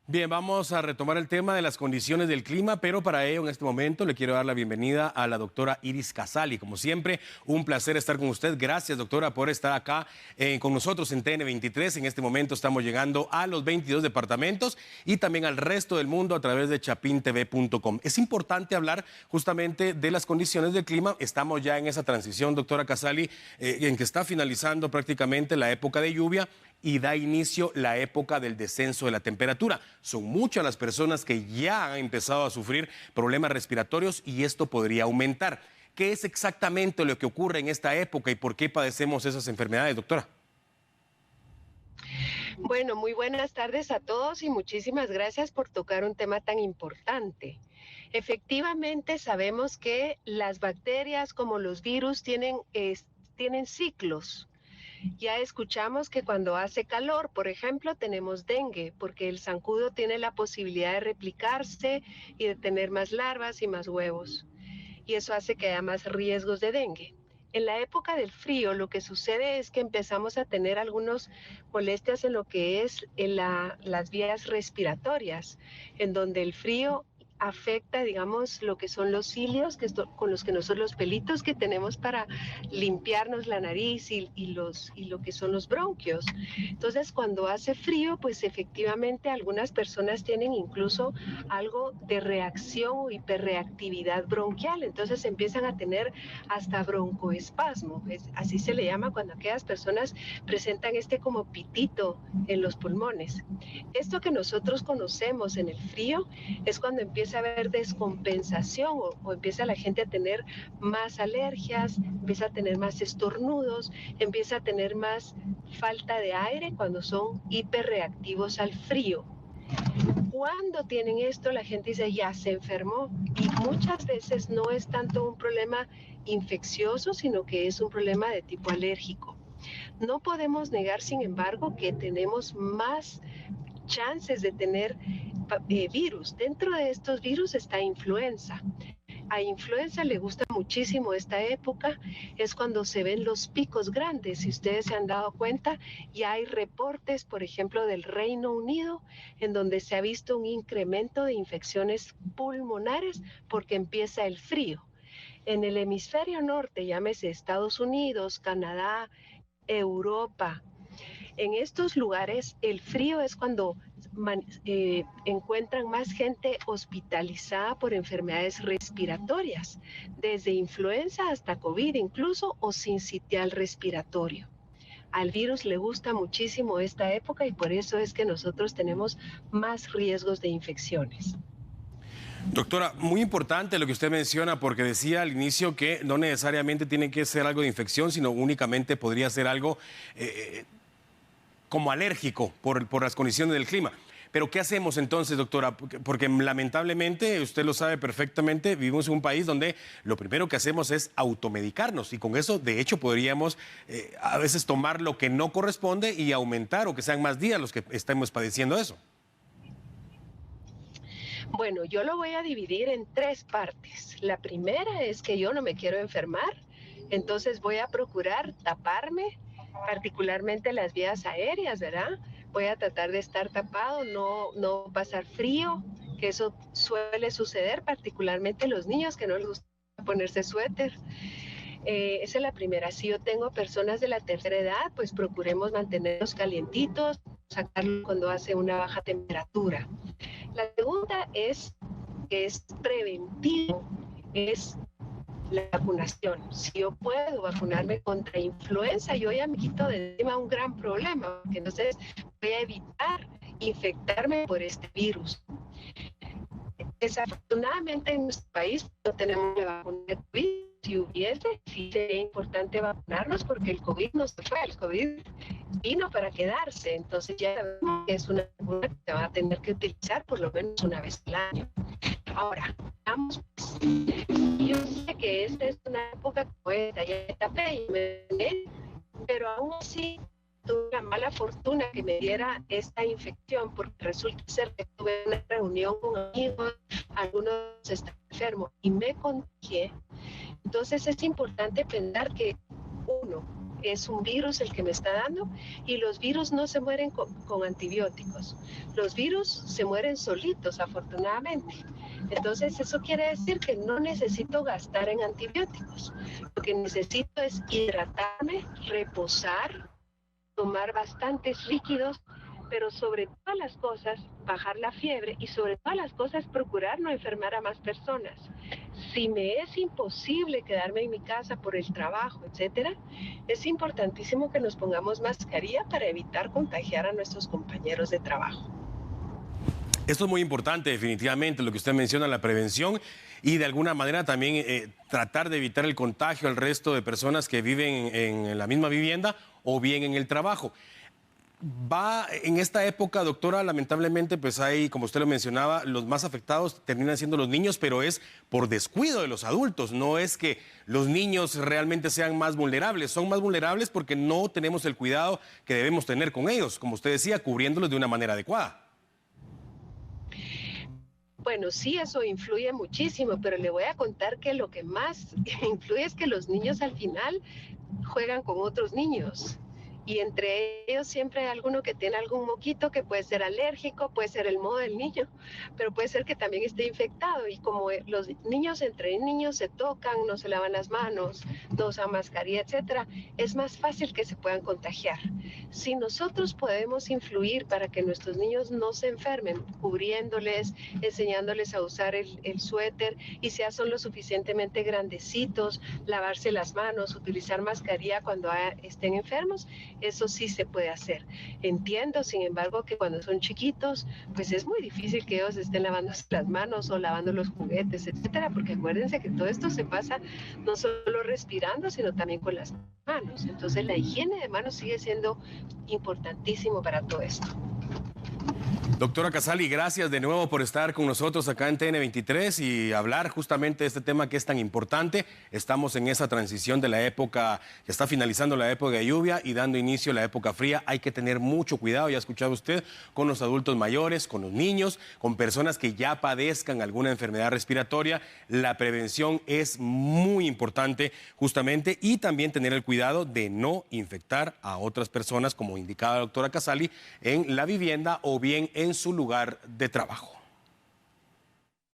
Bien, vamos a retomar el tema de las condiciones del clima, pero para ello en este momento le quiero dar la bienvenida a la doctora Iris Casali. Como siempre, un placer estar con usted. Gracias, doctora, por estar acá con nosotros en TN23. En este momento estamos llegando a los 22 departamentos y también al resto del mundo a través de chapintv.com. Es importante hablar justamente de las condiciones del clima. Estamos ya en esa transición, doctora Casali, en que está finalizando prácticamente la época de lluvia y da inicio la época del descenso de la temperatura. Son muchas las personas que ya han empezado a sufrir problemas respiratorios y esto podría aumentar. ¿Qué es exactamente lo que ocurre en esta época y por qué padecemos esas enfermedades, doctora? Bueno, muy buenas tardes a todos y muchísimas gracias por tocar un tema tan importante. Efectivamente, sabemos que las bacterias como los virus tienen ciclos. Ya escuchamos que cuando hace calor, por ejemplo, tenemos dengue, porque el zancudo tiene la posibilidad de replicarse y de tener más larvas y más huevos. Y eso hace que haya más riesgos de dengue. En la época del frío, lo que sucede es que empezamos a tener algunas molestias en lo que es las vías respiratorias, en donde el frío afecta, digamos, lo que son los cilios, con los que nosotros los pelitos que tenemos para limpiarnos la nariz y lo que son los bronquios. Entonces, cuando hace frío, pues efectivamente algunas personas tienen incluso algo de reacción o hiperreactividad bronquial, entonces empiezan a tener hasta broncoespasmo, así se le llama cuando aquellas personas presentan como pitito en los pulmones. Esto que nosotros conocemos en el frío es cuando empieza a haber descompensación o empieza la gente a tener más alergias, empieza a tener más estornudos, empieza a tener más falta de aire cuando son hiperreactivos al frío. Cuando tienen esto, la gente dice, ya se enfermó. Y muchas veces no es tanto un problema infeccioso, sino que es un problema de tipo alérgico. No podemos negar, sin embargo, que tenemos más chances de tener virus. Dentro de estos virus está influenza. A influenza le gusta muchísimo esta época, es cuando se ven los picos grandes. Si ustedes se han dado cuenta, ya hay reportes, por ejemplo, del Reino Unido, en donde se ha visto un incremento de infecciones pulmonares porque empieza el frío. En el hemisferio norte, llámese Estados Unidos, Canadá, Europa, en estos lugares el frío es cuando encuentran más gente hospitalizada por enfermedades respiratorias, desde influenza hasta COVID incluso, o sincitial respiratorio. Al virus le gusta muchísimo esta época y por eso es que nosotros tenemos más riesgos de infecciones. Doctora, muy importante lo que usted menciona porque decía al inicio que no necesariamente tiene que ser algo de infección, sino únicamente podría ser algo como alérgico por las condiciones del clima. Pero ¿qué hacemos entonces, doctora? Porque lamentablemente, usted lo sabe perfectamente, vivimos en un país donde lo primero que hacemos es automedicarnos y con eso, de hecho, podríamos a veces tomar lo que no corresponde y aumentar o que sean más días los que estemos padeciendo eso. Bueno, yo lo voy a dividir en tres partes. La primera es que yo no me quiero enfermar, entonces voy a procurar taparme, particularmente las vías aéreas, ¿verdad? Voy a tratar de estar tapado, no pasar frío, que eso suele suceder, particularmente en los niños que no les gusta ponerse suéter. Esa es la primera. Si yo tengo personas de la tercera edad, pues procuremos mantenerlos calientitos, sacarlos cuando hace una baja temperatura. La segunda que es preventivo, es la vacunación. Si yo puedo vacunarme contra influenza, yo ya me quito de encima un gran problema, porque entonces voy a evitar infectarme por este virus. Desafortunadamente en nuestro país no tenemos la vacuna de COVID. Si hubiese, sí sería importante vacunarnos porque el COVID no se fue, el COVID vino para quedarse. Entonces ya sabemos que es una vacuna que se va a tener que utilizar por lo menos una vez al año. Ahora, vamos. Yo sé que esta es una época que puede tallar esta pero aún así tuve la mala fortuna que me diera esta infección porque resulta ser que tuve una reunión con amigos, algunos están enfermos y me contagié. Entonces es importante pensar que, uno, es un virus el que me está dando, y los virus no se mueren con antibióticos. Los virus se mueren solitos, afortunadamente. Entonces, eso quiere decir que no necesito gastar en antibióticos. Lo que necesito es hidratarme, reposar, tomar bastantes líquidos, pero sobre todas las cosas, bajar la fiebre y sobre todas las cosas, procurar no enfermar a más personas. Si me es imposible quedarme en mi casa por el trabajo, etcétera, es importantísimo que nos pongamos mascarilla para evitar contagiar a nuestros compañeros de trabajo. Esto es muy importante, definitivamente, lo que usted menciona, la prevención y de alguna manera también tratar de evitar el contagio al resto de personas que viven en la misma vivienda o bien en el trabajo. Va en esta época, doctora, lamentablemente, pues hay, como usted lo mencionaba, los más afectados terminan siendo los niños, pero es por descuido de los adultos. No es que los niños realmente sean más vulnerables, son más vulnerables porque no tenemos el cuidado que debemos tener con ellos, como usted decía, cubriéndolos de una manera adecuada. Bueno, sí, eso influye muchísimo, pero le voy a contar que lo que más influye es que los niños al final juegan con otros niños. Y entre ellos siempre hay alguno que tiene algún moquito que puede ser alérgico, puede ser el modo del niño, pero puede ser que también esté infectado. Y como los niños entre niños se tocan, no se lavan las manos, no usan mascarilla, etcétera, es más fácil que se puedan contagiar. Si nosotros podemos influir para que nuestros niños no se enfermen, cubriéndoles, enseñándoles a usar el suéter, y si ya son lo suficientemente grandecitos, lavarse las manos, utilizar mascarilla cuando estén enfermos, eso sí se puede hacer. Entiendo, sin embargo, que cuando son chiquitos, pues es muy difícil que ellos estén lavándose las manos o lavando los juguetes, etcétera, porque acuérdense que todo esto se pasa no solo respirando, sino también con las manos. Entonces, la higiene de manos sigue siendo importantísimo para todo esto. Doctora Casali, gracias de nuevo por estar con nosotros acá en TN23 y hablar justamente de este tema que es tan importante. Estamos en esa transición de la época, que está finalizando la época de lluvia y dando inicio a la época fría. Hay que tener mucho cuidado, ya ha escuchado usted, con los adultos mayores, con los niños, con personas que ya padezcan alguna enfermedad respiratoria. La prevención es muy importante justamente, y también tener el cuidado de no infectar a otras personas, como indicaba la doctora Casali, en la vivienda o bien en su lugar de trabajo.